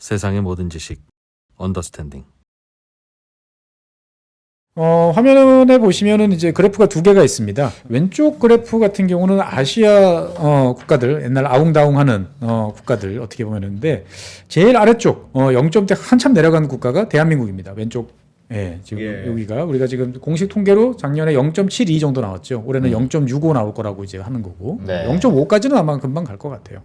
세상의 모든 지식 언더스탠딩. 화면에 보시면은 이제 그래프가 두 개가 있습니다. 왼쪽 그래프 같은 경우는 아시아 국가들, 옛날 아웅다웅하는 국가들 어떻게 보면인데 제일 아래쪽 0점대 한참 내려간 국가가 대한민국입니다. 왼쪽 지금 여기가 우리가 지금 공식 통계로 작년에 0.72 정도 나왔죠. 올해는 0.65 나올 거라고 이제 하는 거고 0.5까지는 아마 금방 갈 것 같아요.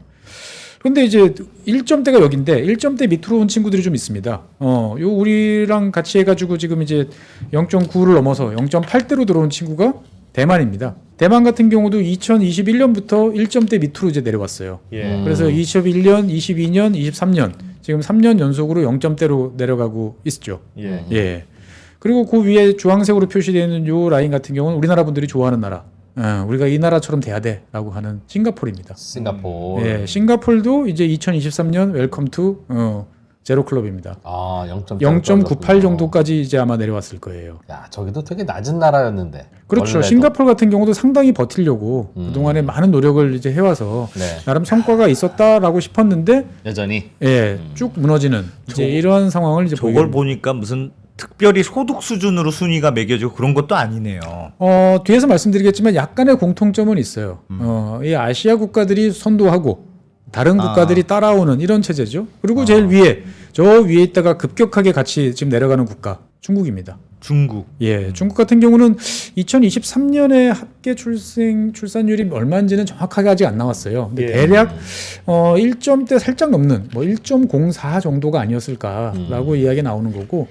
그런데 이제 1점대가 여기인데 1점대 밑으로 온 친구들이 좀 있습니다. 요 우리랑 같이 해가지고 지금 이제 0.9를 넘어서 0.8대로 들어온 친구가 대만입니다. 대만 같은 경우도 2021년부터 1점대 밑으로 이제 내려왔어요. 그래서 21년, 22년, 23년 지금 3년 연속으로 0점대로 내려가고 있죠. 그리고 그 위에 주황색으로 표시되어 있는 요 라인 같은 경우는 우리나라 분들이 좋아하는 나라. 우리가 이 나라처럼 돼야 돼라고 하는 싱가포르입니다. 싱가포르. 싱가포르도 이제 2023년 웰컴 투 제로 클럽입니다. 0.98 정도까지 이제 아마 내려왔을 거예요. 야, 저기도 되게 낮은 나라였는데. 그렇죠. 원래도. 싱가포르 같은 경우도 상당히 버티려고 그동안에 많은 노력을 이제 해와서 나름 성과가 있었다라고 싶었는데 여전히 쭉 무너지는 이제 이런 상황을 이제 저걸 보니까 무슨 특별히 소득 수준으로 순위가 매겨지고 그런 것도 아니네요. 뒤에서 말씀드리겠지만 약간의 공통점은 있어요. 이 아시아 국가들이 선도하고 다른 국가들이 따라오는 이런 체제죠. 그리고 제일 위에 저 위에 있다가 급격하게 같이 지금 내려가는 국가 중국입니다. 중국. 중국 같은 경우는 2023년에 합계 출산율이 얼마인지는 정확하게 아직 안 나왔어요. 근데 대략 1점대 살짝 넘는 뭐 1.04 정도가 아니었을까라고 이야기 나오는 거고.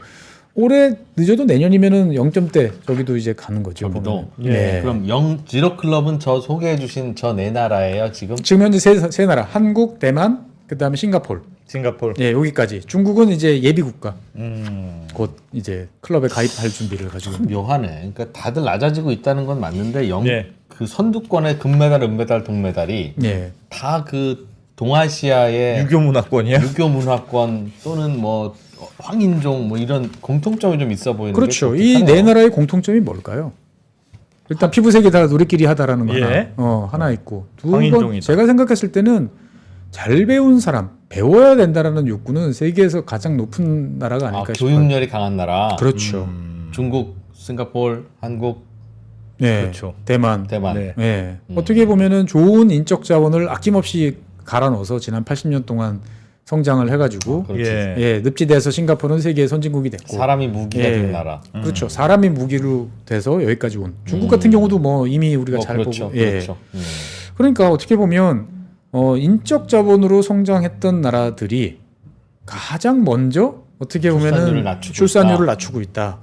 올해 늦어도 내년이면은 0점대 저기도 이제 가는 거죠. 저기도. 그럼 제로 클럽은 저 소개해 주신 저 네 나라예요, 지금? 지금 현재 세 나라. 한국, 대만, 그다음에 싱가포르. 여기까지. 중국은 이제 예비 국가. 곧 이제 클럽에 가입할 준비를 가지고. 참 묘하네. 그러니까 다들 낮아지고 있다는 건 맞는데 그 선두권의 금메달, 은메달, 동메달이 다 그 동아시아의 유교 문화권이야? 유교 문화권 또는 뭐 황인종 뭐 이런 공통점이 좀 있어 보이는 그렇죠. 게 이 네 나라의 공통점이 뭘까요? 일단 피부색이 다 우리끼리 하다라는 거 하나 있고 두 번 제가 생각했을 때는 잘 배운 사람 배워야 된다라는 욕구는 세계에서 가장 높은 나라가 아닐까 싶어요. 교육열이 강한 나라. 그렇죠. 중국, 싱가포르, 한국, 그렇죠. 대만. 어떻게 보면은 좋은 인적 자원을 아낌없이 갈아 넣어서 지난 80년 동안 성장을 해가지고 늪지대에서 싱가포르는 세계의 선진국이 됐고 사람이 무기가 된 나라. 그렇죠. 사람이 무기로 돼서 여기까지 온. 중국 같은 경우도 뭐 이미 우리가 잘 보고. 그러니까 어떻게 보면 인적 자본으로 성장했던 나라들이 가장 먼저 어떻게 보면은 출산율을 낮추고 있다.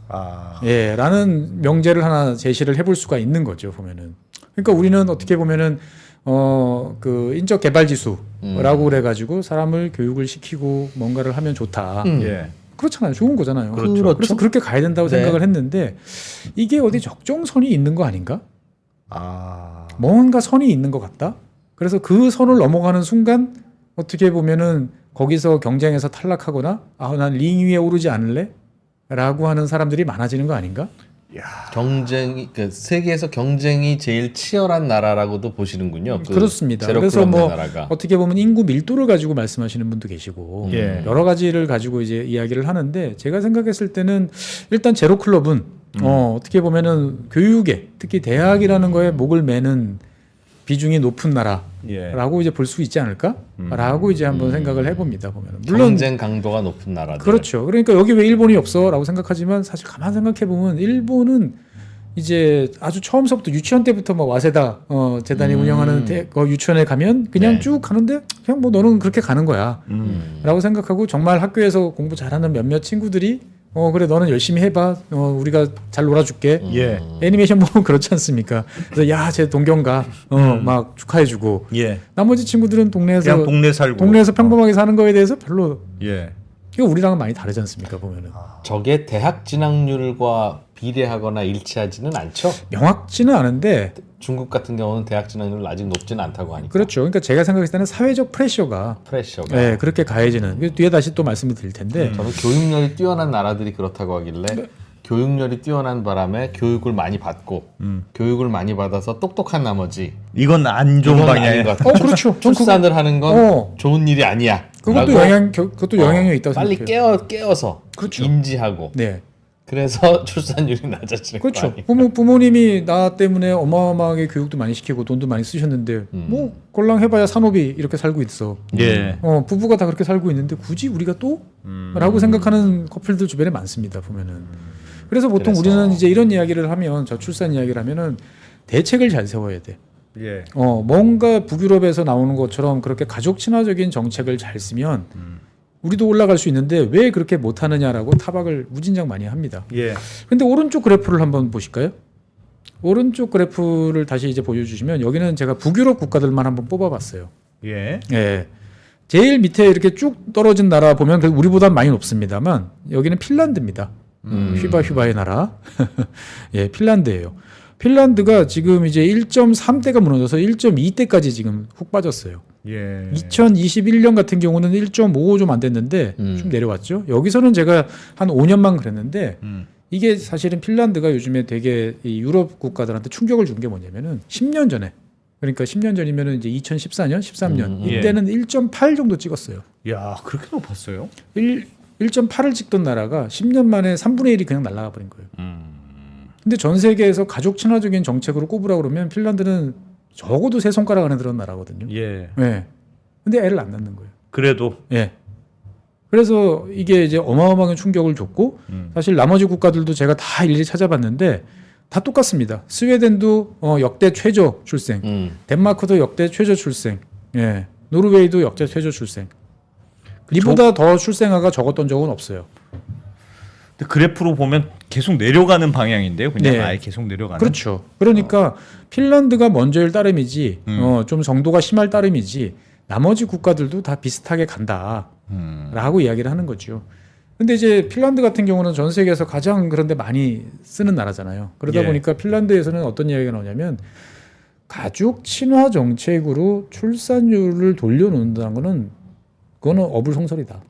라는 명제를 하나 제시를 해볼 수가 있는 거죠. 보면은. 그러니까 우리는 어떻게 보면은 그 인적 개발 지수라고 그래가지고 사람을 교육을 시키고 뭔가를 하면 좋다. 그렇잖아요. 좋은 거잖아요. 그래서 그렇게 가야 된다고 생각을 했는데 이게 어디 적정선이 있는 거 아닌가? 뭔가 선이 있는 것 같다. 그래서 그 선을 넘어가는 순간 어떻게 보면은 거기서 경쟁에서 탈락하거나 난 링 위에 오르지 않을래? 라고 하는 사람들이 많아지는 거 아닌가? 경쟁이 세계에서 경쟁이 제일 치열한 나라라고도 보시는군요. 그렇습니다. 그래서 뭐 나라가. 어떻게 보면 인구 밀도를 가지고 말씀하시는 분도 계시고 여러 가지를 가지고 이제 이야기를 하는데 제가 생각했을 때는 일단 제로 클럽은 어떻게 보면은 교육에 특히 대학이라는 거에 목을 매는 비중이 높은 나라라고 이제 볼 수 있지 않을까라고 이제 한번 생각을 해봅니다. 보면 물론 경쟁 강도가 높은 나라들. 그렇죠. 그러니까 여기 왜 일본이 없어라고 생각하지만 사실 가만 생각해 보면 일본은 이제 아주 처음서부터 유치원 때부터 뭐 와세다 재단이 운영하는 유치원에 가면 그냥 쭉 가는데 그냥 뭐 너는 그렇게 가는 거야라고 생각하고 정말 학교에서 공부 잘하는 몇몇 친구들이 그래 너는 열심히 해봐. 우리가 잘 놀아줄게. 애니메이션 보면 그렇지 않습니까? 그래서 야, 쟤 동경가. 막 축하해주고. 나머지 친구들은 동네에서 그냥 살고. 동네에서 평범하게 사는 거에 대해서 별로. 이거 우리랑은 많이 다르지 않습니까? 보면은. 저게 대학 진학률과 비례하거나 일치하지는 않죠? 명확지는 않은데 중국 같은 경우는 대학 진학률 아직 높지는 않다고 하니까. 그렇죠. 그러니까 제가 생각했을 때는 사회적 프레셔가 그렇게 가해지는. 뒤에 다시 또 말씀을 드릴 텐데. 저는 교육열이 뛰어난 나라들이 그렇다고 하길래 교육열이 뛰어난 바람에 교육을 많이 받고 교육을 많이 받아서 똑똑한 나머지 이건 안 좋은 방향인 것 같아요. 그렇죠. 출산을 하는 건 좋은 일이 아니야. 그것도 그것도 영향이 있다고 빨리 생각해요. 깨어서 그렇죠. 인지하고 네. 그래서 출산율이 낮아지는 거 그렇죠. 아니에요? 부모님이 나 때문에 어마어마하게 교육도 많이 시키고 돈도 많이 쓰셨는데 뭐 꼴랑 해봐야 산업이 이렇게 살고 있어. 예. 부부가 다 그렇게 살고 있는데 굳이 우리가 또? 라고 생각하는 커플들 주변에 많습니다. 보면은. 그래서 보통 우리는 이제 이런 이야기를 하면 저출산 이야기를 하면은 대책을 잘 세워야 돼. 예. 뭔가 북유럽에서 나오는 것처럼 그렇게 가족 친화적인 정책을 잘 쓰면 우리도 올라갈 수 있는데 왜 그렇게 못하느냐라고 타박을 무진장 많이 합니다. 예. 근데 오른쪽 그래프를 한번 보실까요? 오른쪽 그래프를 다시 이제 보여주시면 여기는 제가 북유럽 국가들만 한번 뽑아봤어요. 예. 예. 제일 밑에 이렇게 쭉 떨어진 나라 보면 우리보다 많이 높습니다만 여기는 핀란드입니다. 휘바휘바의 나라. 예, 핀란드예요. 핀란드가 지금 이제 1.3대가 무너져서 1.2대까지 지금 훅 빠졌어요. 예. 2021년 같은 경우는 1.5 좀 안 됐는데 좀 내려왔죠. 여기서는 제가 한 5년만 그랬는데 이게 사실은 핀란드가 요즘에 되게 이 유럽 국가들한테 충격을 준 게 뭐냐면은 10년 전에 그러니까 10년 전이면은 이제 2014년, 13년 이때는 1.8 정도 찍었어요. 야, 그렇게 높았어요? 1.8을 찍던 나라가 10년 만에 3분의 1이 그냥 날아가 버린 거예요. 근데 전 세계에서 가족 친화적인 정책으로 꼽으라 그러면 핀란드는 적어도 세 손가락 안에 들어간 나라거든요. 예. 네. 근데 애를 안 낳는 거예요. 그래도 예. 그래서 이게 이제 어마어마한 충격을 줬고 사실 나머지 국가들도 제가 다 일일이 찾아봤는데 다 똑같습니다. 스웨덴도 역대 최저 출생, 덴마크도 역대 최저 출생, 예. 노르웨이도 역대 최저 출생. 이보다 더 출생아가 적었던 적은 없어요. 근데 그래프로 보면 계속 내려가는 방향인데요. 그냥 네. 아예 계속 내려가는. 그렇죠. 그러니까 핀란드가 먼저일 따름이지, 좀 정도가 심할 따름이지, 나머지 국가들도 다 비슷하게 간다라고 이야기를 하는 거죠. 근데 이제 핀란드 같은 경우는 전 세계에서 가장 그런데 많이 쓰는 나라잖아요. 그러다 예. 보니까 핀란드에서는 어떤 이야기가 나오냐면 가족 친화 정책으로 출산율을 돌려놓는다는 거는 그거는 어불성설이다.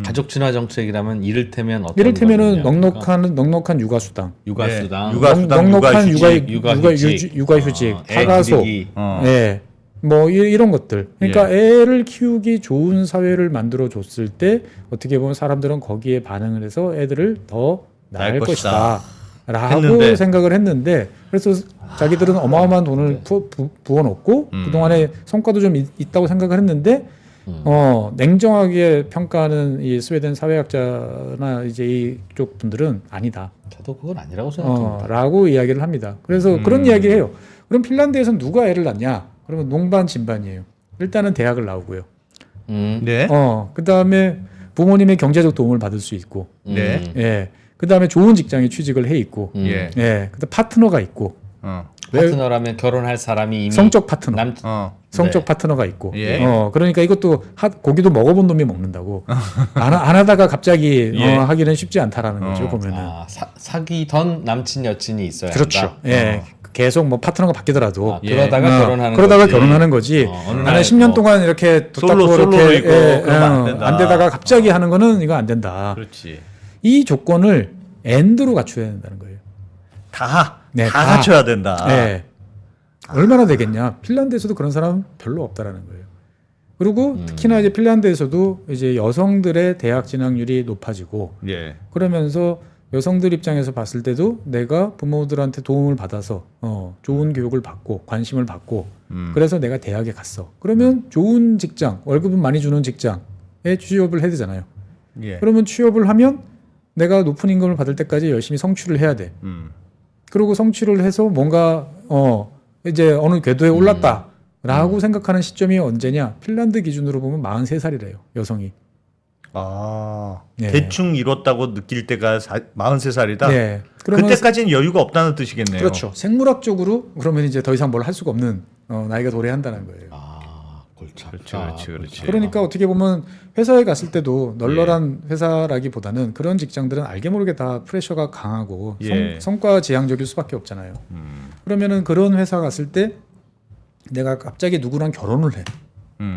가족 친화 정책이라면 이를테면 어떤 이를테면은 거냐니까? 넉넉한 육아수당, 육아수당, 네. 육아수당, 넉넉한 육아휴직, 육아휴직, 애 타가소, 기르기. 예, 뭐 이런 것들. 그러니까 애를 키우기 좋은 사회를 만들어 줬을 때 어떻게 보면 사람들은 거기에 반응을 해서 애들을 더 낳을 것이다. 라고 했는데. 생각을 했는데 그래서 자기들은 어마어마한 돈을 부어놓고 그동안에 성과도 좀 있다고 생각을 했는데 냉정하게 평가하는 이 스웨덴 사회학자나 이제 이쪽 분들은 아니다. 저도 그건 아니라고 생각합니다. 라고 이야기를 합니다. 그래서 그런 이야기를 해요. 그럼 핀란드에서는 누가 애를 낳냐? 그러면 농반 진반이에요. 일단은 대학을 나오고요. 네. 그 다음에 부모님의 경제적 도움을 받을 수 있고, 네. 예. 그 다음에 좋은 직장에 취직을 해 있고, 예. 예. 그다음 파트너가 있고, 파트너라면 결혼할 사람이 이미 성적 파트너. 성적 네. 파트너가 있고, 예. 그러니까 이것도 고기도 먹어본 놈이 먹는다고. 안 하다가 갑자기 예. 하기는 쉽지 않다라는 거죠 보면은. 사귀던 남친 여친이 있어야 그렇죠. 한다. 예. 계속 뭐 파트너가 바뀌더라도 그러다가 결혼하는 그러다가 거지. 결혼하는 거지. 어느 나는 날 10년 뭐 동안 이렇게 솔로로 이렇게 있고 그러면 안 된다. 안 되다가 갑자기 하는 거는 이거 안 된다. 그렇지. 이 조건을 엔드로 갖춰야 된다는 거예요. 다 네, 다 다. 갖춰야 된다. 네. 얼마나 되겠냐? 핀란드에서도 그런 사람 별로 없다라는 거예요. 그리고 특히나 이제 핀란드에서도 이제 여성들의 대학 진학률이 높아지고 예. 그러면서 여성들 입장에서 봤을 때도 내가 부모들한테 도움을 받아서 좋은 교육을 받고 관심을 받고 그래서 내가 대학에 갔어. 그러면 좋은 직장, 월급은 많이 주는 직장에 취업을 해야 되잖아요. 예. 그러면 취업을 하면 내가 높은 임금을 받을 때까지 열심히 성취를 해야 돼. 그리고 성취를 해서 뭔가 이제 어느 궤도에 올랐다라고 생각하는 시점이 언제냐? 핀란드 기준으로 보면 43살이래요. 여성이. 네. 대충 이뤘다고 느낄 때가 43살이다. 네. 그러면 그때까지는 여유가 없다는 뜻이겠네요. 그렇죠. 생물학적으로 그러면 이제 더 이상 뭘 할 수가 없는 나이가 도래한다는 거예요. 골치 그렇지. 그러니까 어떻게 보면 회사에 갔을 때도 널널한 회사라기보다는 그런 직장들은 알게 모르게 다 프레셔가 강하고 예. 성과 지향적일 수밖에 없잖아요. 그러면은 그런 회사 갔을 때 내가 갑자기 누구랑 결혼을 해.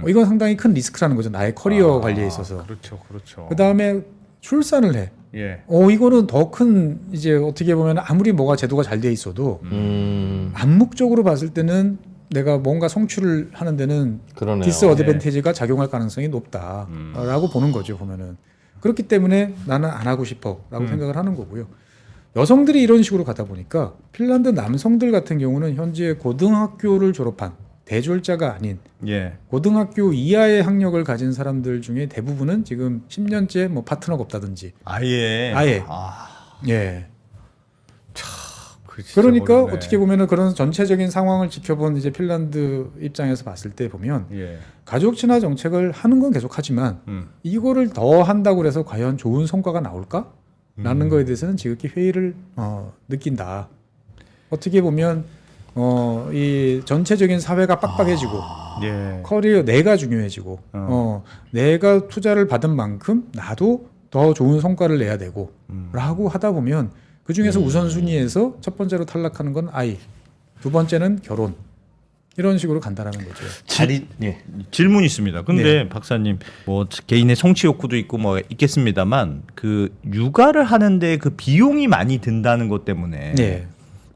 이건 상당히 큰 리스크라는 거죠. 나의 커리어 관리에 있어서. 그렇죠. 그 다음에 출산을 해. 예. 이거는 더 큰 이제 어떻게 보면 아무리 뭐가 제도가 잘 돼 있어도 암묵적으로 봤을 때는 내가 뭔가 성취를 하는 데는 그러네요. 디스어드밴티지가 작용할 가능성이 높다라고 보는 거죠. 보면은 그렇기 때문에 나는 안 하고 싶어라고 생각을 하는 거고요. 여성들이 이런 식으로 가다 보니까 핀란드 남성들 같은 경우는 현재 고등학교를 졸업한 대졸자가 아닌 예. 고등학교 이하의 학력을 가진 사람들 중에 대부분은 지금 10년째 뭐 파트너가 없다든지 아예. 예. 그 진짜 그러니까 어렵네. 어떻게 보면은 그런 전체적인 상황을 지켜본 이제 핀란드 입장에서 봤을 때 보면 예. 가족 친화 정책을 하는 건 계속하지만 이거를 더 한다고 해서 과연 좋은 성과가 나올까라는 거에 대해서는 지극히 회의를 느낀다. 어떻게 보면 이 전체적인 사회가 빡빡해지고 예. 커리어 내가 중요해지고 내가 투자를 받은 만큼 나도 더 좋은 성과를 내야 되고 라고 하다 보면 그 중에서 우선순위에서 첫 번째로 탈락하는 건 아이, 두 번째는 결혼 이런 식으로 간다라는 거죠. 예. 질문이 있습니다. 근데 박사님 뭐 개인의 성취 욕구도 있고 뭐 있겠습니다만 그 육아를 하는데 그 비용이 많이 든다는 것 때문에 네.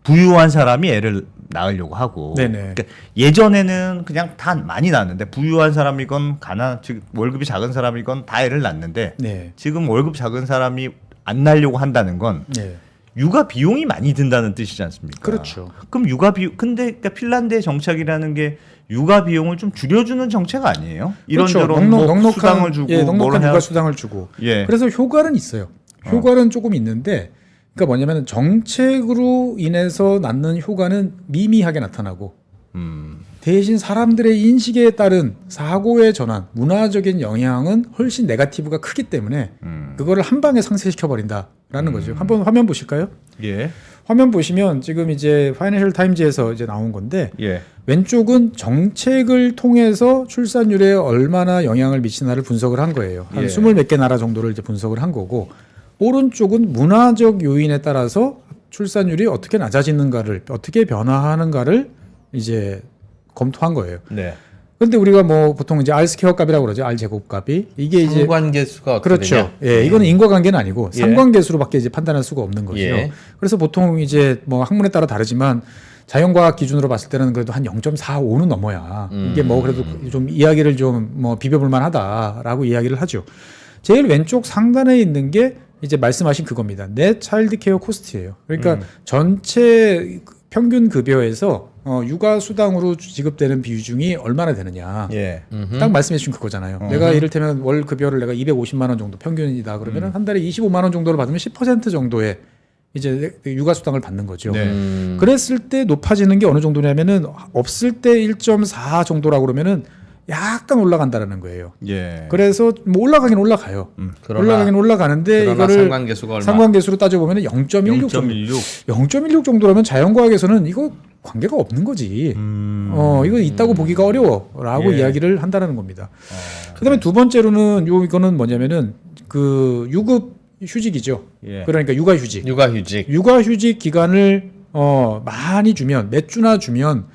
부유한 사람이 애를 낳으려고 하고 네네. 그러니까 예전에는 그냥 다 많이 낳았는데 부유한 사람이건 즉 월급이 작은 사람이건 다 애를 낳는데 네. 지금 월급 작은 사람이 안 낳으려고 한다는 건 네. 육아 비용이 많이 든다는 뜻이지 않습니까? 그렇죠. 그럼 육아 비용 근데 그러니까 핀란드의 정책이라는 게 육아 비용을 좀 줄여주는 정책 아니에요? 이런저런 뭐 넉넉한 수당을 주고 뭘 넉넉한 해야- 육아 수당을 주고. 예. 그래서 효과는 있어요. 효과는 조금 있는데, 그러니까 뭐냐면 정책으로 인해서 낳는 효과는 미미하게 나타나고 대신 사람들의 인식에 따른 사고의 전환, 문화적인 영향은 훨씬 네거티브가 크기 때문에 그거를 한 방에 상쇄시켜 버린다라는 거죠. 한번 화면 보실까요? 예. 화면 보시면 지금 이제 파이낸셜 타임즈에서 이제 나온 건데 예. 왼쪽은 정책을 통해서 출산율에 얼마나 영향을 미치나를 분석을 한 거예요. 한 예. 20 몇 개 나라 정도를 이제 분석을 한 거고 오른쪽은 문화적 요인에 따라서 출산율이 어떻게 낮아지는가를 어떻게 변화하는가를 이제 검토한 거예요. 네. 그런데 우리가 뭐 보통 이제 R 스퀘어 값이라고 그러죠. R 제곱값이 이게 이제 상관계수가 어떻게 그렇죠. 되냐? 예, 이거는 인과관계는 아니고 예. 상관계수로밖에 이제 판단할 수가 없는 거죠. 예. 그래서 보통 이제 뭐 학문에 따라 다르지만 자연과학 기준으로 봤을 때는 그래도 한 0.45는 넘어야 이게 뭐 그래도 좀 이야기를 좀 뭐 비벼볼 만하다라고 이야기를 하죠. 제일 왼쪽 상단에 있는 게 이제 말씀하신 그겁니다. 넷 차일드 케어 코스트예요. 그러니까 전체 평균 급여에서 육아 수당으로 지급되는 비중이 얼마나 되느냐. 예. 딱 말씀해 주신 그거잖아요. 내가 이를테면 월 급여를 내가 250만 원 정도 평균이다 그러면 한 달에 25만 원 정도를 받으면 10% 정도의 이제 육아 수당을 받는 거죠. 네. 그랬을 때 높아지는 게 어느 정도냐면은 없을 때 1.4 정도라고 그러면은 약간 올라간다라는 거예요. 예. 그래서 뭐 올라가긴 올라가요. 올라가긴 올라가는데 그러나 이거를 상관계수가 얼마? 상관계수로 따져보면 0.16 정도. 0.16. 0.16 정도라면 자연과학에서는 이거 관계가 없는 거지. 이거 있다고 보기가 어려워라고 예. 이야기를 한다는 겁니다. 그다음에 두 번째로는 이거는 뭐냐면은 그 유급 휴직이죠. 예. 그러니까 육아휴직. 육아휴직. 육아휴직 기간을 많이 주면 몇 주나 주면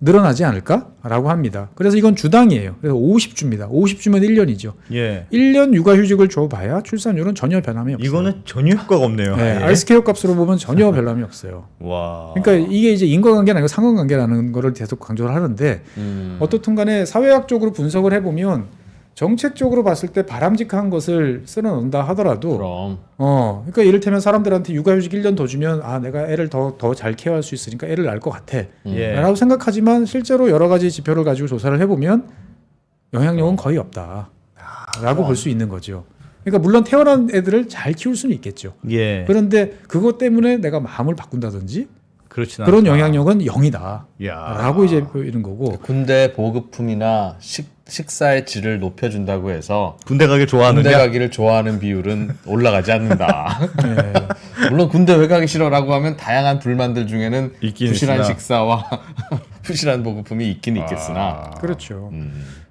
늘어나지 않을까라고 합니다. 그래서 이건 주당이에요. 그래서 50주입니다. 50주면 1년이죠. 예. 1년 육아휴직을 줘봐야 출산율은 전혀 변함이 없어요. 이거는 전혀 효과가 없네요. 네, 예. R스퀘어 값으로 보면 전혀 변함이 없어요. 와. 그러니까 이게 이제 인과관계는 아니고 상관관계라는 거를 계속 강조를 하는데 어떻든 간에 사회학적으로 분석을 해보면 정책적으로 봤을 때 바람직한 것을 쓸어넣는다 하더라도 그럼 그러니까 이를테면 사람들한테 육아휴직 1년 더 주면 아 내가 애를 더 잘 케어할 수 있으니까 애를 낳을 것 같아 예. 라고 생각하지만 실제로 여러 가지 지표를 가지고 조사를 해보면 영향력은 거의 없다 라고 볼 수 있는 거죠. 그러니까 물론 태어난 애들을 잘 키울 수는 있겠죠. 예. 그런데 그것 때문에 내가 마음을 바꾼다든지 그렇진 그런 않다. 영향력은 0이다 야. 라고 이제 보이는 거고 군대 보급품이나 식사의 질을 높여준다고 해서 군대 가길 좋아하느냐? 군대 가기를 좋아하는 비율은 올라가지 않는다. 네. 물론 군대 왜 가기 싫어라고 하면 다양한 불만들 중에는 있긴 부실한 있으나. 식사와 부실한 보급품이 있긴 있겠으나 그렇죠.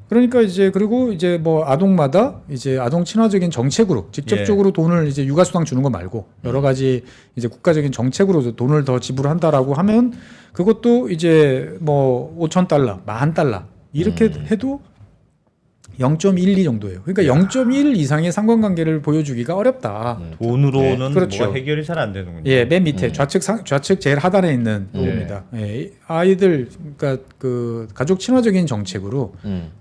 그러니까 이제 그리고 이제 뭐 아동마다 이제 아동 친화적인 정책으로 직접적으로 돈을 이제 육아 수당 주는 거 말고 여러 가지 이제 국가적인 정책으로 돈을 더 지불한다라고 하면 그것도 이제 뭐 $5,000, $10,000 이렇게 해도 0.12 정도예요. 그러니까 0.1 이상의 상관관계를 보여주기가 어렵다. 돈으로는 네, 그렇죠. 뭐 해결이 잘 안 되는군요. 예, 맨 밑에 좌측 제일 하단에 있는 부분입니다. 예, 아이들 그러니까 그 가족 친화적인 정책으로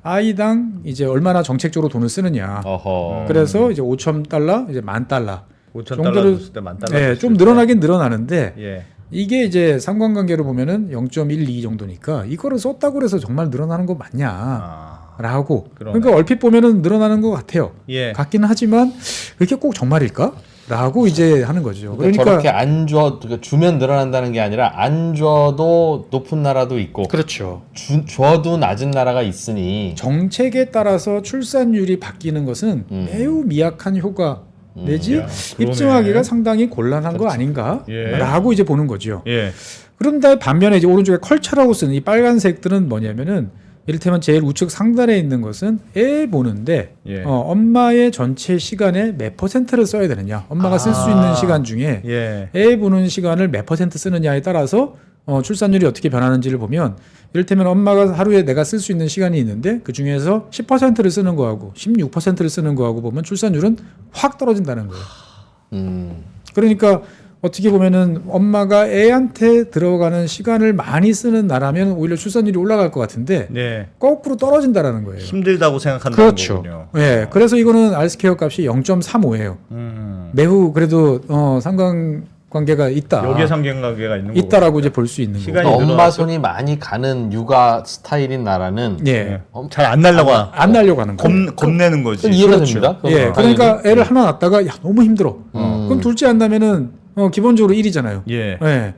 아이당 이제 얼마나 정책적으로 돈을 쓰느냐. 어허. 그래서 이제 5,000달러, 이제 10,000달러 5,000달러 줬을 때 10,000달러 예, 줬을 좀 때. 늘어나긴 늘어나는데 예. 이게 이제 상관관계로 보면은 0.12 정도니까 이거를 썼다고 해서 정말 늘어나는 거 맞냐? 아. 라고. 그러네. 그러니까 얼핏 보면은 늘어나는 것 같아요. 예. 같기는 하지만 그렇게 꼭 정말일까? 라고 이제 하는 거죠. 그러니까 그러니까 저렇게 안 줘, 그러니까 주면 늘어난다는 게 아니라 안 줘도 높은 나라도 있고 그렇죠. 줘도 낮은 나라가 있으니 정책에 따라서 출산율이 바뀌는 것은 매우 미약한 효과 내지 야, 그러네. 입증하기가 상당히 곤란한 거 아닌가? 예. 라고 이제 보는 거죠. 예. 그런데 반면에 이제 오른쪽에 컬처라고 쓰는 이 빨간색들은 뭐냐면은 이를테면 제일 우측 상단에 있는 것은 애 보는데 예. 엄마의 전체 시간에 몇 %를 써야 되느냐, 엄마가 쓸 수 있는 시간 중에 예. 애 보는 시간을 몇 % 쓰느냐에 따라서 출산율이 어떻게 변하는지를 보면 이를테면 엄마가 하루에 내가 쓸 수 있는 시간이 있는데 그 중에서 10%를 쓰는 거하고 16%를 쓰는 거하고 보면 출산율은 확 떨어진다는 거예요. 그러니까 어떻게 보면은 엄마가 애한테 들어가는 시간을 많이 쓰는 나라면 오히려 출산율이 올라갈 것 같은데 네. 거꾸로 떨어진다라는 거예요. 힘들다고 생각한다는 그렇죠. 거군요. 예, 그래서 이거는 알스케어 값이 0.35예요. 매우 그래도 상관관계가 있다. 여기에 상관관계가 있는 거고. 있다라고 이제 볼 수 있는 거고. 시간이 엄마 늘어났죠? 손이 많이 가는 육아 스타일인 나라는 예, 잘안 날라고 안 날려고 하는 거. 겁내는 거지. 그건 이해가 그렇죠. 됩니다. 그건 예, 당연히. 그러니까 애를 하나 낳다가 야 너무 힘들어. 그럼 둘째 안 나면은 기본적으로 1이잖아요. 예. 예.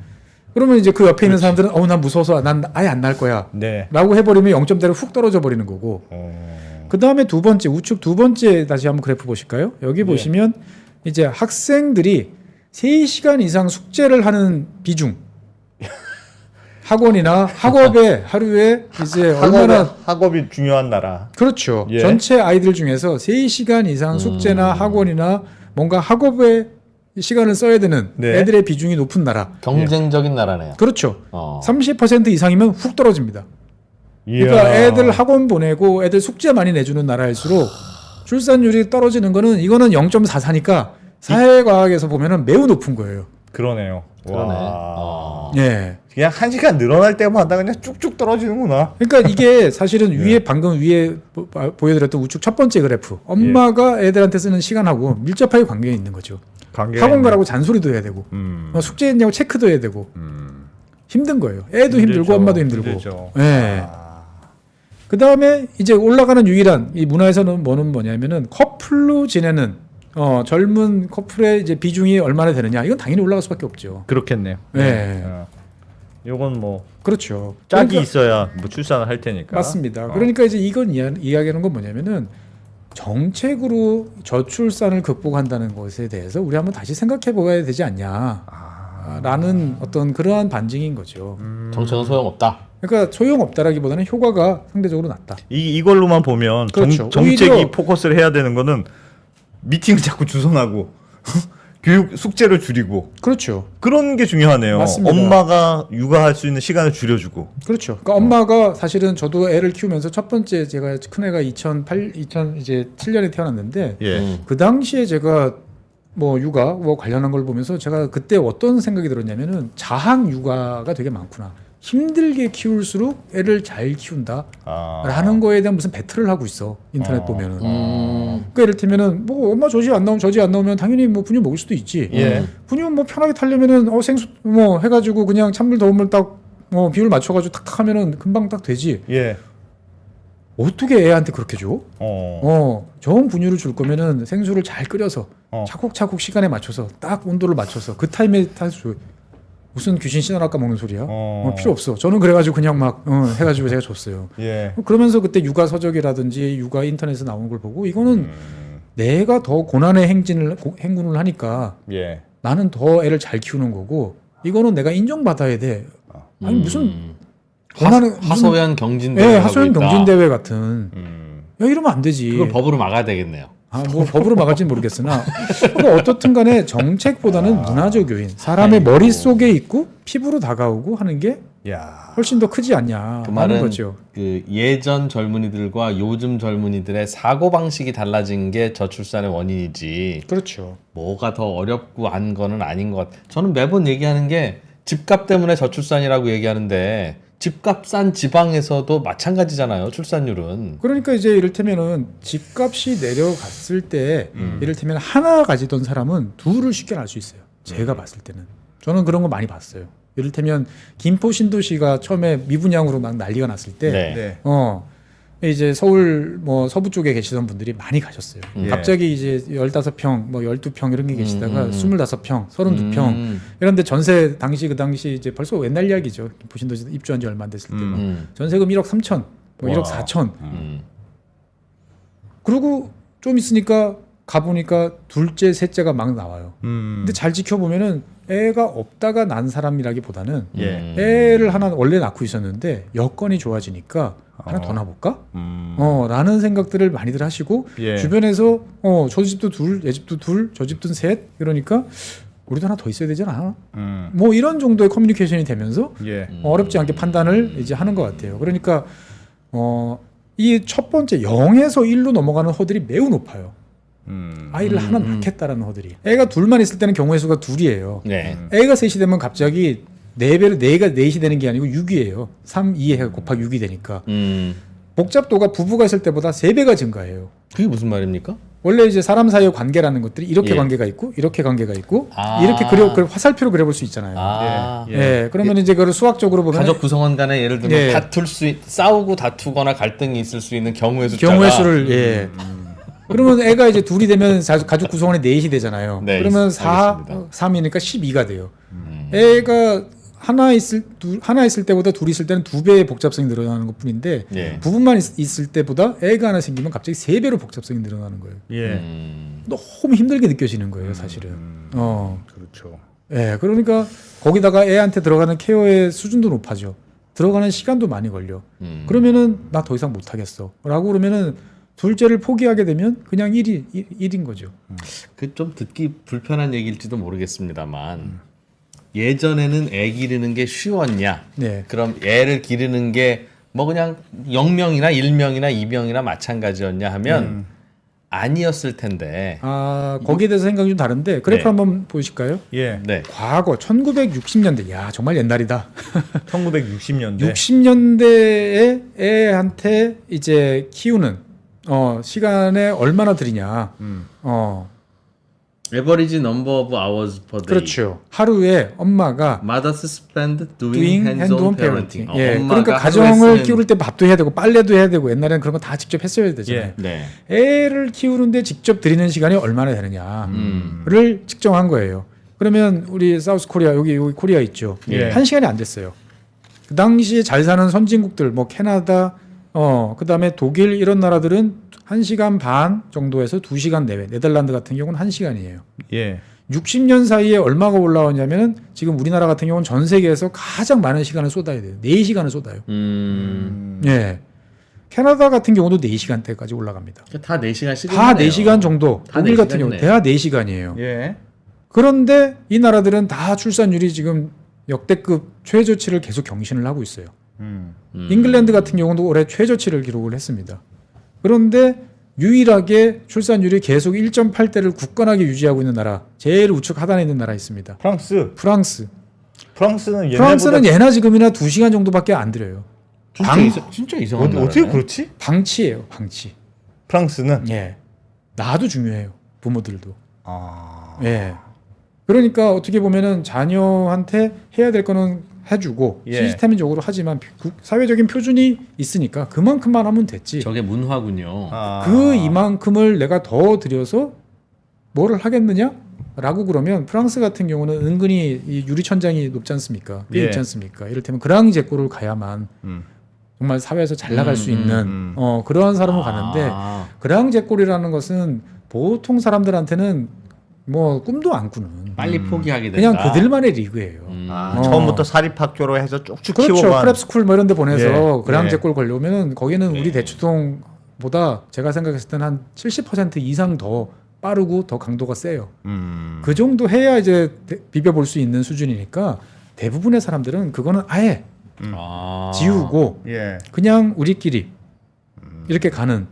그러면 이제 그 옆에 있는 사람들은 난 무서워서 난 아예 안 날 거야. 네. 라고 해버리면 0점대로 훅 떨어져 버리는 거고. 그 다음에 두 번째, 우측 두 번째 다시 한번 그래프 보실까요? 여기 보시면 이제 학생들이 3시간 이상 숙제를 하는 비중. 학원이나 학업에 하루에 이제 얼마나 학업이 중요한 나라. 그렇죠. 예. 전체 아이들 중에서 3시간 이상 숙제나 학원이나 뭔가 학업에 시간을 써야 되는 네. 애들의 비중이 높은 나라. 경쟁적인 나라네요. 그렇죠. 어. 30% 이상이면 훅 떨어집니다. 그러니까 애들 학원 보내고 애들 숙제 많이 내주는 나라일수록 출산율이 떨어지는 거는 이거는 0.44니까 사회과학에서 보면은 매우 높은 거예요. 그러네요. 그러네. 와. 예. 그냥 1시간 늘어날 때마다 그냥 쭉쭉 떨어지는구나. 그러니까 이게 사실은 위에 방금 위에 보여드렸던 우측 첫 번째 그래프. 엄마가 애들한테 쓰는 시간하고 밀접하게 관계가 있는 거죠. 학원 가라고 잔소리도 해야 되고 숙제했냐고 체크도 해야 되고 힘든 거예요. 애도 힘들고 엄마도 힘들고. 힘들죠. 예. 그 다음에 이제 올라가는 유일한 이 문화에서는 뭐냐면은 커플로 지내는 젊은 커플의 이제 비중이 얼마나 되느냐. 이건 당연히 올라갈 수밖에 없죠. 그렇겠네요. 네. 요건 뭐 그렇죠. 짝이 그러니까 있어야 뭐 출산을 할 테니까. 맞습니다. 그러니까 이제 이건 이야기하는 건 뭐냐면은 정책으로 저출산을 극복한다는 것에 대해서 우리 한번 다시 생각해 봐야 되지 않냐라는 어떤 그러한 반증인 거죠. 정책은 소용없다. 그러니까 소용없다라기보다는 효과가 상대적으로 낮다. 이걸로만 보면 그렇죠. 정책이 오히려 포커스를 해야 되는 거는 미팅을 자꾸 주선하고 교육 숙제를 줄이고 그렇죠. 그런 게 중요하네요. 맞습니다. 엄마가 육아할 수 있는 시간을 줄여주고. 그렇죠. 그러니까 엄마가 사실은 저도 애를 키우면서 첫 번째 제가 큰 애가 2007년에 태어났는데 예. 그 당시에 제가 뭐 육아 뭐 관련한 걸 보면서 제가 그때 어떤 생각이 들었냐면은 자학 육아가 되게 많구나. 힘들게 키울수록 애를 잘 키운다라는 거에 대한 무슨 배틀을 하고 있어 인터넷 보면은. 그러니까 이를테면은 뭐 엄마 저지 안 나오면 당연히 뭐 분유 먹을 수도 있지. 예. 분유 뭐 편하게 타려면은 생수 뭐 해가지고 그냥 찬물 더운 물 딱 비율 맞춰가지고 탁탁 하면은 금방 딱 되지. 예. 어떻게 애한테 그렇게 줘? 좋은 분유를 줄 거면은 생수를 잘 끓여서 차곡차곡 시간에 맞춰서 딱 온도를 맞춰서 그 타임에 다 줘. 무슨 귀신 신화학과 먹는 소리야? 필요 없어. 저는 그래가지고 그냥 막 해가지고 제가 줬어요. 예. 그러면서 그때 육아 서적이라든지 육아 인터넷에 나오는 걸 보고 이거는 내가 더 고난의 행군을 하니까 예. 나는 더 애를 잘 키우는 거고 이거는 내가 인정받아야 돼. 아니 무슨 하소연 경진대회 하소연 경진대회 같은 야 이러면 안 되지. 그걸 법으로 막아야 되겠네요. 뭐 법으로 막을지는 모르겠으나 뭐 어떻든 간에 정책보다는 문화적 요인, 사람의 머릿속에 있고 피부로 다가오고 하는 게 야. 훨씬 더 크지 않냐 그 하는 말은 거죠. 그 예전 젊은이들과 요즘 젊은이들의 사고 방식이 달라진 게 저출산의 원인이지. 그렇죠. 뭐가 더 어렵고 한 거는 아닌 것 같아요. 저는 매번 얘기하는 게 집값 때문에 저출산이라고 얘기하는데 집값 싼 지방에서도 마찬가지잖아요. 출산율은. 그러니까 이제 이를테면은 집값이 내려갔을 때 이를테면 하나 가지던 사람은 둘을 쉽게 낳을 수 있어요. 제가 봤을 때는 저는 그런 거 많이 봤어요. 이를테면 김포 신도시가 처음에 미분양으로 막 난리가 났을 때 네. 이제 서울 뭐 서부 쪽에 계시던 분들이 많이 가셨어요. 예. 갑자기 이제 15평, 뭐 12평 이런 게 계시다가 25평, 32평 이런데 전세 그 당시 이제 벌써 옛날 이야기죠. 김포신도시 입주한 지 얼마 안 됐을 때 전세금 1억 3천, 뭐 1억 4천. 그리고 좀 있으니까 가보니까 둘째, 셋째가 막 나와요. 근데 잘 지켜보면은 애가 없다가 난 사람이라기보다는 예. 애를 하나 원래 낳고 있었는데 여건이 좋아지니까 하나 더 낳아볼까? 라는 생각들을 많이들 하시고 예. 주변에서 저 집도 둘, 얘 집도 둘, 저 집도 셋 이러니까 우리도 하나 더 있어야 되지 않아? 뭐 이런 정도의 커뮤니케이션이 되면서 예. 어렵지 않게 판단을 이제 하는 것 같아요. 그러니까 이 첫 번째 0에서 1로 넘어가는 허들이 매우 높아요. 아이를 하나 낳겠다라는 허들이. 애가 둘만 있을 때는 경우의 수가 둘이에요. 네. 애가 셋이 되면 갑자기 4배로 4가 4이 되는 게 아니고 6이에요. 3, 2에 곱하기 6이 되니까. 복잡도가 부부가 있을 때보다 3배가 증가해요. 그게 무슨 말입니까? 원래 이제 사람 사이의 관계라는 것들이 이렇게 예. 관계가 있고 이렇게 관계가 있고 아. 이렇게 화살표로 그려볼 수 있잖아요. 아. 예. 그러면 이제 그걸 수학적으로 보면 가족 구성원 간에 예를 들면 예. 싸우고 다투거나 갈등이 있을 수 있는 경우의 숫자가 경우의 수를 예. 그러면 애가 이제 둘이 되면 가족 구성원이 4이 되잖아요. 네, 그러면 4, 알겠습니다. 3이니까 12가 돼요. 애가 하나 있을 때보다 둘이 있을 때는 2배의 복잡성이 늘어나는 것뿐인데 예. 부부만 있을 때보다 애가 하나 생기면 갑자기 3배로 복잡성이 늘어나는 거예요. 예. 너무 힘들게 느껴지는 거예요, 사실은. 그렇죠. 예, 그러니까 거기다가 애한테 들어가는 케어의 수준도 높아져. 들어가는 시간도 많이 걸려. 그러면은 나 더 이상 못 하겠어라고 그러면은 둘째를 포기하게 되면 그냥 1인 거죠. 그 좀 듣기 불편한 얘기일지도 모르겠습니다만 예전에는 애 기르는 게 쉬웠냐? 네. 그럼 애를 기르는 게 뭐 그냥 0명이나 1명이나 2명이나 마찬가지였냐 하면 아니었을 텐데. 거기에 대해서 생각이 좀 다른데 그래프 네. 한번 보실까요? 예. 네. 과거 1960년대, 야 정말 옛날이다. 1960년대. 60년대에 애한테 이제 키우는 시간에 얼마나 들이냐. Average number of hours per day. 그렇죠. 하루에 엄마가 Mothers spend doing doing hands-on hand-on parenting. parenting. 예, 엄마가 그러니까 하루에 가정을 쓰는- 키울 때 밥도 해야 되고 빨래도 해야 되고 옛날에는 그런 거 다 직접 했어야 되잖아요. 네. 애를 키우는데 직접 들이는 시간이 얼마나 되느냐를 측정한 거예요. 그러면 우리 사우스 코리아 여기 코리아 있죠. 예. 1시간이 안 됐어요. 그 당시에 잘 사는 선진국들 뭐 캐나다 그다음에 독일 이런 나라들은 1시간 반 정도에서 2시간 내외. 네덜란드 같은 경우는 1시간이에요. 예. 60년 사이에 얼마가 올라왔냐면은 지금 우리나라 같은 경우는 전 세계에서 가장 많은 시간을 쏟아야 돼요. 4시간을 쏟아요. 예. 캐나다 같은 경우도 4시간대까지 올라갑니다. 다 4시간씩. 다 4시간 정도. 다 독일 같은 경우 4시간이네. 다 4시간이에요. 예. 그런데 이 나라들은 다 출산율이 지금 역대급 최저치를 계속 경신을 하고 있어요. 잉글랜드 같은 경우도 올해 최저치를 기록을 했습니다. 그런데 유일하게 출산율이 계속 1.8대를 굳건하게 유지하고 있는 나라, 제일 우측 하단에 있는 나라 있습니다. 프랑스. 프랑스는 예나보다 예나 지금이나 2시간 정도밖에 안 들여요. 진짜 이상한 어떻게 나라네. 그렇지? 방치예요, 방치. 프랑스는 예. 나도 중요해요. 부모들도. 아. 예. 그러니까 어떻게 보면은 자녀한테 해야 될 거는 해주고 예. 시스템적으로 하지만 사회적인 표준이 있으니까 그만큼만 하면 됐지. 저게 문화군요. 이만큼을 내가 더 들여서 뭐를 하겠느냐? 라고 그러면 프랑스 같은 경우는 은근히 이 유리천장이 높지 않습니까? 꽤 예. 있지 않습니까? 이를테면 그랑제골을 가야만 정말 사회에서 잘 나갈 수 있는 그러한 사람을 가는데 그랑제골이라는 것은 보통 사람들한테는 뭐 꿈도 안 꾸는 빨리 포기하게 된다. 그냥 그들만의 리그예요. 처음부터 사립학교로 해서 쭉쭉 그렇죠. 키워간. 프랩스쿨 뭐 이런 데 보내서 예. 그랑제골 걸려오면 거기는 우리 대치동 대학보다 제가 생각했을 때는 한 70% 이상 더 빠르고 더 강도가 세요. 그 정도 해야 이제 비벼볼 수 있는 수준이니까 대부분의 사람들은 그거는 아예 지우고 예. 그냥 우리끼리 이렇게 가는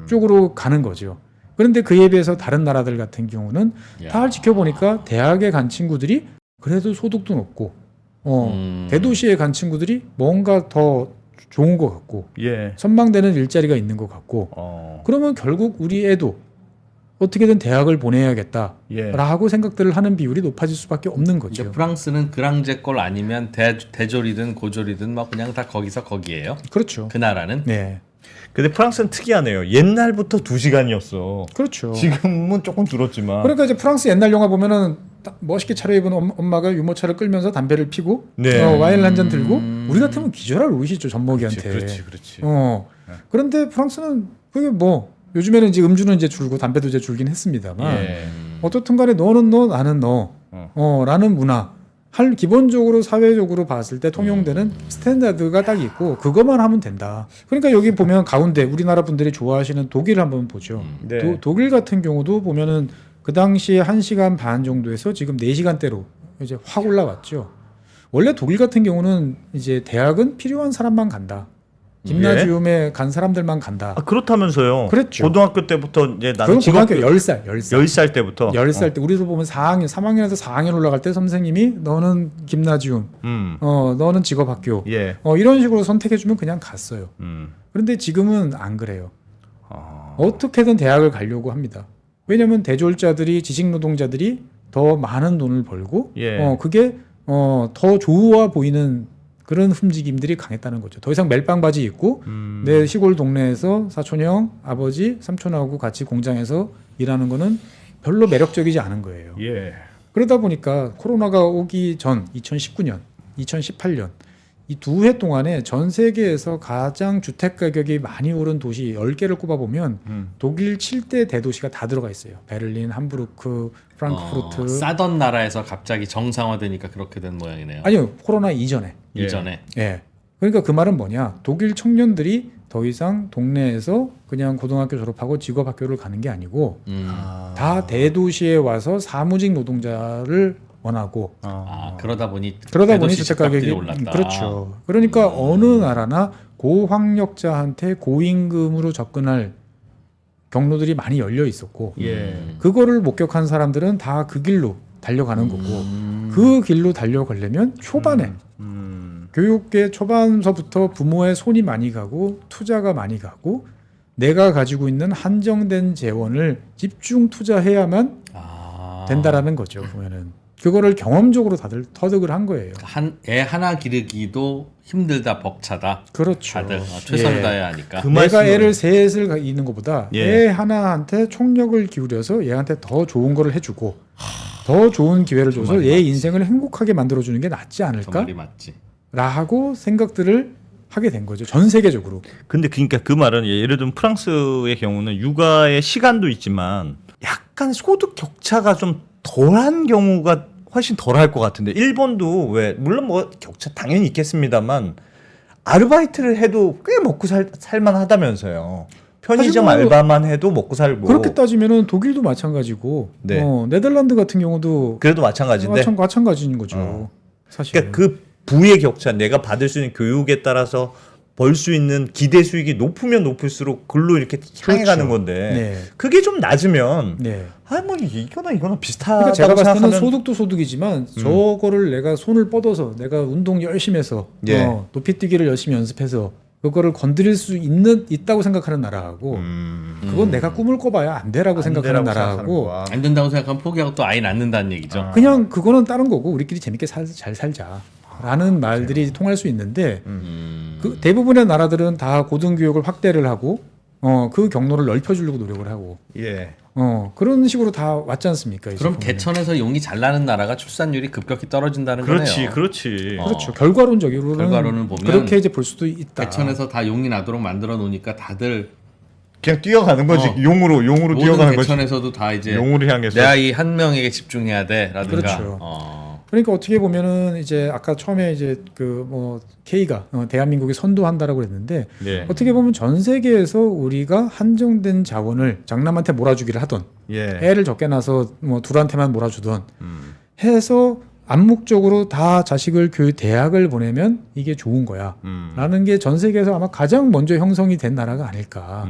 쪽으로 가는 거죠. 그런데 그에 비해서 다른 나라들 같은 경우는 다 지켜보니까 대학에 간 친구들이 그래도 소득도 높고 대도시에 간 친구들이 뭔가 더 좋은 것 같고 예. 선망되는 일자리가 있는 것 같고 그러면 결국 우리 애도 어떻게든 대학을 보내야겠다라고 예. 생각들을 하는 비율이 높아질 수밖에 없는 이제 거죠. 프랑스는 그랑제꼴 아니면 대졸이든 고졸이든 막 그냥 다 거기서 거기에요. 그렇죠. 그 나라는. 네, 근데 프랑스는 특이하네요. 옛날부터 2시간이었어. 그렇죠. 지금은 조금 줄었지만. 그러니까 이제 프랑스 옛날 영화 보면은 딱 멋있게 차려입은 엄마가 유모차를 끌면서 담배를 피고 네. 와인 한 잔 들고 우리 같으면 기절할 노릇이죠 전먹이한테. 그렇지. 그런데 프랑스는 그게 뭐 요즘에는 이제 음주는 이제 줄고 담배도 이제 줄긴 했습니다만 예. 어떻든간에 너는 너 나는 너라는 문화 기본적으로 사회적으로 봤을 때 통용되는 스탠다드가 딱 있고 그것만 하면 된다. 그러니까 여기 보면 가운데 우리나라 분들이 좋아하시는 독일 한번 보죠. 네. 독일 같은 경우도 보면은 그 당시에 1시간 반 정도에서 지금 4시간대로 이제 확 올라왔죠. 원래 독일 같은 경우는 이제 대학은 필요한 사람만 간다. 김나지움에 간 사람들만 간다. 아, 그렇다면서요. 그랬죠. 고등학교 때부터 이제 그건 나는 고등학교 10살 10살 때부터. 10살 때 우리도 보면 4학년, 3학년에서 4학년 올라갈 때 선생님이 너는 김나지움, 너는 직업학교, 예. 이런 식으로 선택해주면 그냥 갔어요. 그런데 지금은 안 그래요. 어떻게든 대학을 가려고 합니다. 왜냐하면 대졸자들이 지식노동자들이 더 많은 돈을 벌고, 예. 그게 더 좋아 보이는 그런 움직임들이 강했다는 거죠. 더 이상 멜빵 바지 입고 내 시골 동네에서 사촌형, 아버지, 삼촌하고 같이 공장에서 일하는 거는 별로 매력적이지 않은 거예요. 예. 그러다 보니까 코로나가 오기 전 2019년, 2018년 이 2해 동안에 전 세계에서 가장 주택 가격이 많이 오른 도시 10개를 꼽아보면 독일 7대 대도시가 다 들어가 있어요. 베를린, 함부르크, 프랑크푸르트. 싸던 나라에서 갑자기 정상화되니까 그렇게 된 모양이네요. 아니요. 코로나 이전에. 이전에. 예. 그러니까 그 말은 뭐냐? 독일 청년들이 더 이상 동네에서 그냥 고등학교 졸업하고 직업학교를 가는 게 아니고 다 대도시에 와서 사무직 노동자를 원하고 그러다 보니 주택 가격이 올랐다. 그렇죠. 그러니까 어느 나라나 고학력자한테 고임금으로 접근할 경로들이 많이 열려 있었고 예. 그거를 목격한 사람들은 다 그 길로 달려가는 거고 그 길로 달려가려면 초반에 교육계 초반서부터 부모의 손이 많이 가고 투자가 많이 가고 내가 가지고 있는 한정된 재원을 집중 투자해야만 된다라는 거죠. 보면은 그거를 경험적으로 다들 터득을 한 거예요. 애 하나 기르기도 힘들다, 벅차다. 그렇죠. 다들 최선을 예. 다해야 하니까. 내가 애를 셋을 있는 것보다 예. 애 하나한테 총력을 기울여서 얘한테 더 좋은 거를 해주고 더 좋은 기회를 줘서 말이 얘 맞지. 인생을 행복하게 만들어주는 게 낫지 저 않을까? 말이 맞지. 라고 생각들을 하게 된 거죠. 전 세계적으로. 근데 그러니까 그 말은 예를 들면 프랑스의 경우는 육아의 시간도 있지만 약간 소득 격차가 좀 덜한 경우가 훨씬 덜할 것 같은데 일본도 왜 물론 뭐 격차 당연히 있겠습니다만 아르바이트를 해도 꽤 먹고 살만하다면서요. 편의점 뭐 알바만 해도 먹고 살고. 그렇게 따지면은 독일도 마찬가지고 네. 네덜란드 같은 경우도 그래도 마찬가지인데. 마찬가지인 거죠. 사실. 그러니까 그 부의 격차, 내가 받을 수 있는 교육에 따라서 벌 수 있는 기대 수익이 높으면 높을수록 글로 이렇게 향해 그렇죠. 가는 건데 네. 그게 좀 낮으면 네. 뭐 이거나 비슷하다고 그러니까 제가 봤을 때는 생각하면 소득도 소득이지만 저거를 내가 손을 뻗어서 내가 운동 열심히 해서 예. 높이뛰기를 열심히 연습해서 그거를 건드릴 수 있다고 생각하는 나라하고 그건 내가 꿈을 꿔봐야 안 되라고 생각하는 나라하고 안 된다고 생각하면 포기하고 또 아예 낳는다는 얘기죠. 그냥 그거는 다른 거고 우리끼리 재밌게 잘 살자라는 말들이 통할 수 있는데 그 대부분의 나라들은 다 고등교육을 확대를 하고 그 경로를 넓혀주려고 노력을 하고 예. 그런 식으로 다 왔지 않습니까? 이제 그럼 보면은. 개천에서 용이 잘 나는 나라가 출산율이 급격히 떨어진다는 거네요. 그렇지. 그렇죠. 결과론적으로는 보면 그렇게 이제 볼 수도 있다. 개천에서 다 용이 나도록 만들어 놓으니까 다들 그냥 뛰어가는 거지. 용으로 모든 뛰어가는 거지. 개천에서도 다 이제 용으로 향해서. 내 아이 한 명에게 집중해야 돼라든가. 그렇죠. 그러니까 어떻게 보면은 이제 아까 처음에 이제 그 뭐 K가 대한민국이 선도한다라고 그랬는데 예. 어떻게 보면 전 세계에서 우리가 한정된 자원을 장남한테 몰아주기를 하던 예. 애를 적게 낳아서 뭐 둘한테만 몰아주던 해서 암묵적으로 다 자식을 대학을 보내면 이게 좋은 거야 라는 게 전 세계에서 아마 가장 먼저 형성이 된 나라가 아닐까.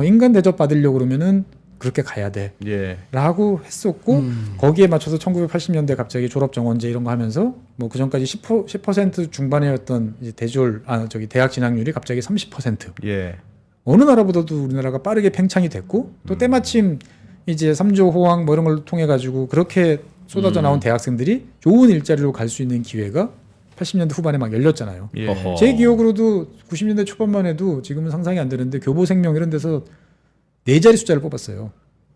인간 대접 받으려고 그러면은 그렇게 가야 돼 예. 라고 했었고 거기에 맞춰서 1980년대 갑자기 졸업 정원제 이런 거 하면서 뭐 그 전까지 10% 중반이었던 이제 대학 진학률이 갑자기 30%. 예. 어느 나라보다도 우리나라가 빠르게 팽창이 됐고 또 때마침 이제 3조 호황 뭐 이런 걸 통해 가지고 그렇게 쏟아져 나온 대학생들이 좋은 일자리로 갈 수 있는 기회가 80년대 후반에 막 열렸잖아요. 예. 어허. 제 기억으로도 90년대 초반만 해도 지금은 상상이 안 되는데 교보생명 이런 데서 4자리 숫자를 뽑았어요.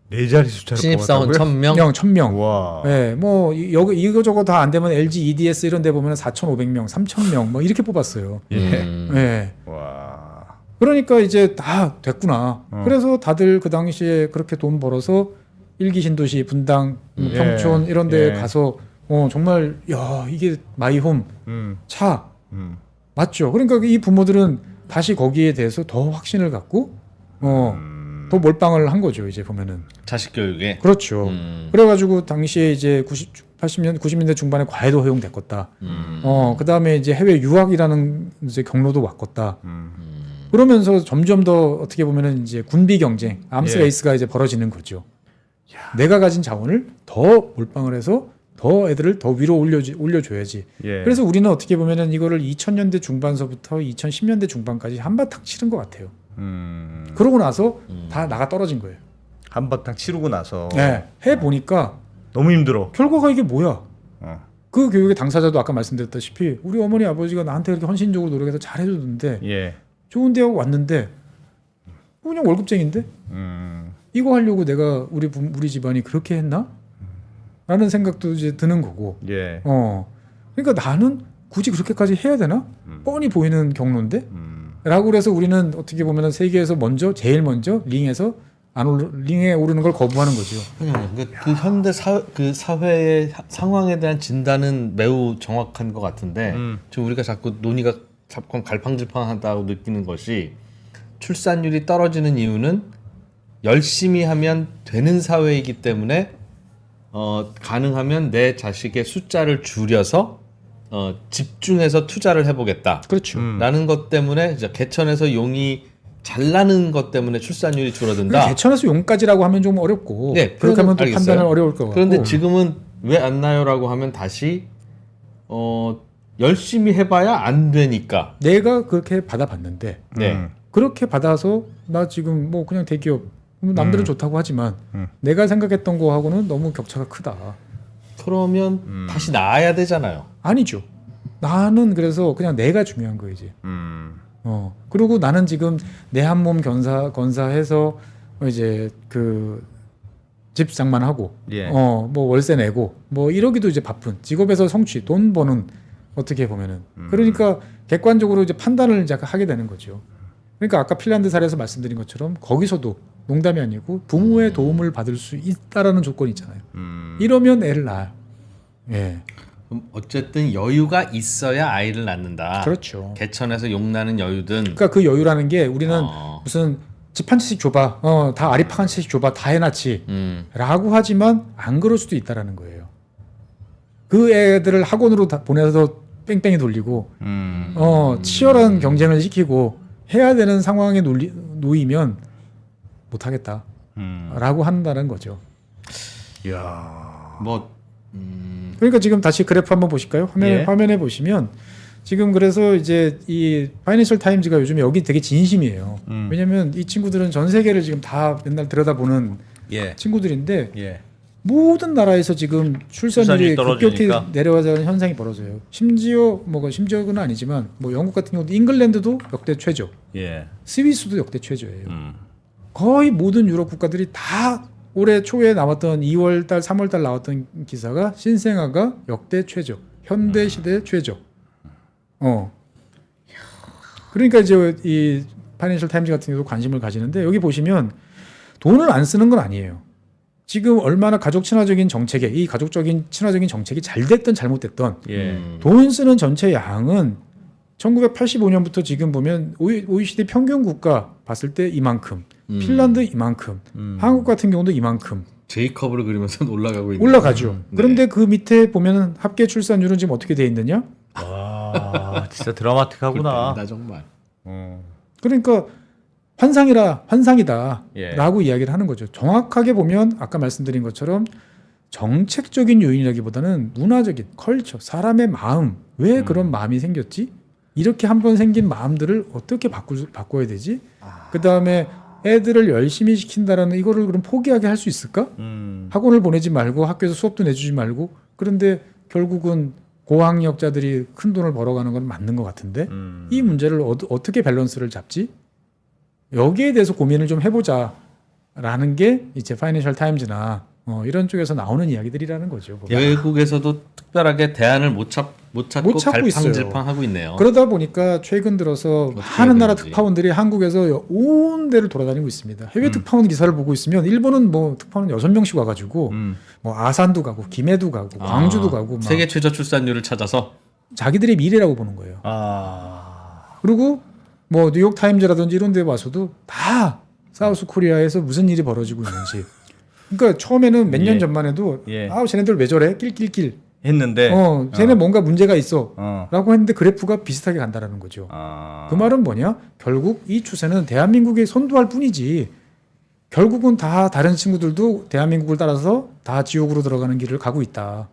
네 자리 숫자를 신입사원 뽑았다고요? 1000명. 1000명. 와. 네, 뭐 이거저거 다 안 되면 LG EDS 이런 데 보면 4,500명, 3,000명 뭐 이렇게 뽑았어요. 예. 네. 와. 그러니까 이제 다 됐구나. 그래서 다들 그 당시에 그렇게 돈 벌어서 일기 신도시, 분당, 예. 평촌 이런 데 예. 가서 정말 야 이게 마이홈 차 맞죠. 그러니까 이 부모들은 다시 거기에 대해서 더 확신을 갖고 더 몰빵을 한 거죠. 이제 보면은 자식 교육에. 그렇죠. 그래가지고 당시에 이제 90년대 중반에 과외도 허용됐었다. 그 다음에 이제 해외 유학이라는 이제 경로도 왔었다. 그러면서 점점 더 어떻게 보면은 이제 군비 경쟁, 암스 예. 레이스가 이제 벌어지는 거죠. 내가 가진 자원을 더 몰빵을 해서 더 애들을 더 위로 올려줘야지. 예. 그래서 우리는 어떻게 보면은 이거를 2000년대 중반서부터 2010년대 중반까지 한바탕 치른 것 같아요. 그러고 나서 다 나가 떨어진 거예요. 한바탕 치르고 나서 네, 해 보니까 너무 힘들어. 결과가 이게 뭐야? 어. 그 교육의 당사자도 아까 말씀드렸다시피 우리 어머니 아버지가 나한테 그렇게 헌신적으로 노력해서 잘해줬는데 예. 좋은 대학 왔는데 그냥 월급쟁인데 이거 하려고 내가 우리 집안이 그렇게 했나? 라는 생각도 이제 드는 거고. 예. 그러니까 나는 굳이 그렇게까지 해야 되나? 뻔히 보이는 경로인데? 라고 그래서 우리는 어떻게 보면 세계에서 제일 먼저 링에 오르는 걸 거부하는 거죠. 그 현대 사회의 상황에 대한 진단은 매우 정확한 것 같은데 지금 우리가 자꾸 논의가 자꾸 갈팡질팡하다고 느끼는 것이 출산율이 떨어지는 이유는 열심히 하면 되는 사회이기 때문에 가능하면 내 자식의 숫자를 줄여서 집중해서 투자를 해보겠다. 그렇죠. 라는 것 때문에 이제 개천에서 용이 잘 나는 것 때문에 출산율이 줄어든다. 그러니까 개천에서 용까지라고 하면 좀 어렵고 네, 그렇게 하면 또 알겠어요. 판단은 어려울 것 같고. 그런데 지금은 왜 안 나요라고 하면 다시 열심히 해봐야 안 되니까. 내가 그렇게 받아봤는데 네. 그렇게 받아서 나 지금 뭐 그냥 대기업 남들은 좋다고 하지만 내가 생각했던 거하고는 너무 격차가 크다. 그러면 다시 나아야 되잖아요. 아니죠. 나는 그래서 그냥 내가 중요한 거예요 이제. 그리고 나는 지금 내 한 몸 건사해서 이제 그 집장만 하고, 예. 뭐 월세 내고, 뭐 이러기도 이제 바쁜 직업에서 성취, 돈 버는 어떻게 보면은 그러니까 객관적으로 이제 판단을 이제 하게 되는 거죠. 그러니까 아까 핀란드 사례에서 말씀드린 것처럼 거기서도 농담이 아니고 부모의 도움을 받을 수 있다라는 조건이 있잖아요. 이러면 애를 낳아요. 예, 그럼 어쨌든 여유가 있어야 아이를 낳는다. 그렇죠. 개천에서 용 나는 여유든. 그러니까 그 여유라는 게 우리는 어. 무슨 집 한 채씩 줘봐, 다 아리팍 한 채씩 줘봐, 다 해놨지. 라고 하지만 안 그럴 수도 있다라는 거예요. 그 애들을 학원으로 다 보내서 뺑뺑이 돌리고 치열한 경쟁을 시키고 해야 되는 상황에 놓이면 못하겠다 라고 한다는 거죠. 이야. 뭐 그러니까 지금 다시 그래프 한번 보실까요? 예. 화면에 보시면 지금 그래서 이제 이 파이낸셜 타임즈가 요즘에 여기 되게 진심이에요. 왜냐면 이 친구들은 전 세계를 지금 다 맨날 들여다보는 예. 친구들인데 예. 모든 나라에서 지금 출산율이 출산율이 급격히 떨어지니까. 내려가자는 현상이 벌어져요. 심지어는 아니지만 뭐 영국 같은 경우도 잉글랜드도 역대 최저, 예. 스위스도 역대 최저예요. 거의 모든 유럽 국가들이 다 올해 초에 나왔던 2월달, 3월달 나왔던 기사가 신생아가 역대 최저, 현대 시대 최저. 그러니까 이제 이 파이낸셜 타임즈 같은 경우도 관심을 가지는데 여기 보시면 돈을 안 쓰는 건 아니에요. 지금 얼마나 가족 친화적인 정책에 이 가족적인 친화적인 정책이 잘 됐던 잘못됐던 예. 돈 쓰는 전체 양은 1985년부터 지금 보면 OECD 평균 국가 봤을 때 이만큼, 핀란드 이만큼, 한국 같은 경우도 이만큼 제이컵으로 그리면서 올라가고 있는. 올라가죠. 네. 그런데 그 밑에 보면 합계 출산율은 지금 어떻게 돼 있느냐? 와, 진짜 드라마틱하구나. 나 정말. 그러니까 환상이다라고 예. 이야기를 하는 거죠. 정확하게 보면 아까 말씀드린 것처럼 정책적인 요인이라기보다는 문화적인 컬처, 사람의 마음, 왜 그런 마음이 생겼지? 이렇게 한번 생긴 마음들을 어떻게 바꿔야 되지? 그 다음에 애들을 열심히 시킨다라는 이거를 그럼 포기하게 할 수 있을까? 학원을 보내지 말고 학교에서 수업도 내주지 말고 그런데 결국은 고학력자들이 큰 돈을 벌어가는 건 맞는 것 같은데 이 문제를 어떻게 밸런스를 잡지? 여기에 대해서 고민을 좀 해보자라는 게 이제 파이낸셜 타임즈나 이런 쪽에서 나오는 이야기들이라는 거죠. 보면. 외국에서도 특별하게 대안을 못 찾고 못 찾고 갈팡질팡하고 있네요. 그러다 보니까 최근 들어서 어떻게 많은 해야 나라 되는지. 특파원들이 한국에서 온 데를 돌아다니고 있습니다. 해외 특파원 기사를 보고 있으면 일본은 뭐 특파원 6명씩 와가지고 뭐 아산도 가고 김해도 가고 광주도 가고 막 세계 최저 출산율을 찾아서 자기들의 미래라고 보는 거예요. 그리고 뭐 뉴욕 타임즈라든지 이런 데 와서도 다 사우스 코리아에서 무슨 일이 벌어지고 있는지. 그러니까 처음에는 몇 년 예. 전만 해도 예. 쟤네들 왜 저래? 낄낄낄. 했는데 쟤네 뭔가 문제가 있어. 어. 라고 했는데 그래프가 비슷하게 간다라는 거죠. 그 말은 뭐냐? 결국 이 추세는 대한민국에 선도할 뿐이지 결국은 다 다른 친구들도 대한민국을 따라서 다 지옥으로 들어가는 길을 가고 있다.